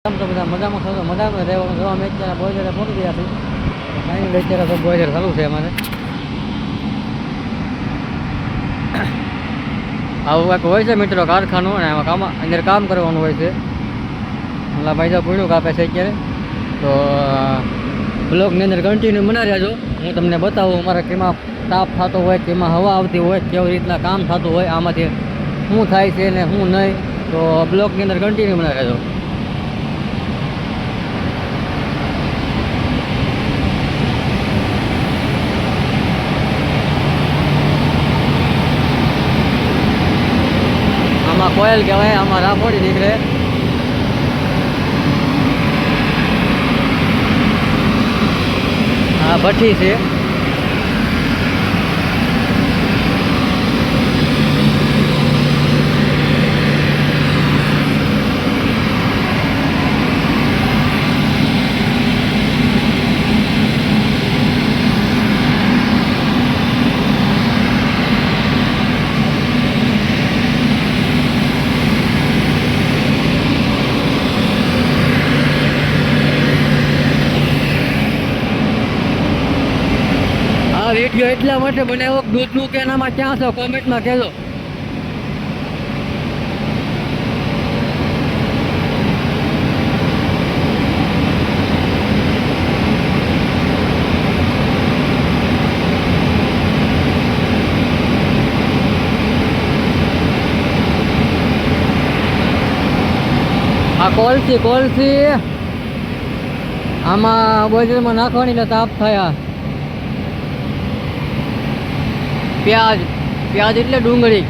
આમ તો બધા મજામાં થતો મજામાં રહેવાનું જો અમે અત્યારે બોઈલરે પહોંચી ગયા છીએ ફાઇનલ અત્યારે તો બોઈલર ચાલુ છે અમારે આવું એક હોય છે મિત્રો કારખાનું અને એમાં કામ અંદર કામ કરવાનું હોય છે ઓલા ભાઈ તો ભૂણું કાપે છે અત્યારે તો બ્લોગની અંદર કન્ટિન્યુ બના રહેજો હું તમને બતાવું અમારે કેમાં તાપ થતો હોય કેમાં હવા આવતી હોય કેવી રીતના કામ થતું હોય આમાંથી શું થાય છે ને શું નહીં તો બ્લોગની અંદર કન્ટિન્યુ બના રહેજો આમાં કોયલ કહેવાય આમાં રાફોડી નીકળે આ ભઠ્ઠી છે વિડીયો એટલા માટે બનાવ્યો દૂધનું કે એનામાં ક્યાં છો કોમેન્ટમાં કહેજો આ કોલસી આમાં બોજરમાં નાખવાની એટલે તાપ થયા પ્યાજ એટલે ડુંગળી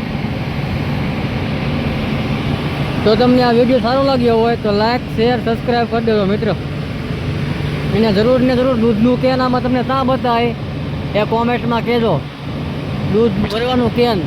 તો તમને આ વિડીયો સારો લાગ્યો હોય તો લાઈક શેર સબસ્ક્રાઈબ કરી દેજો મિત્રો એને જરૂર ને જરૂર દૂધનું કેન આમાં તમને ના બતાવે એ કોમેન્ટમાં કહેજો દૂધ ભરવાનું કેન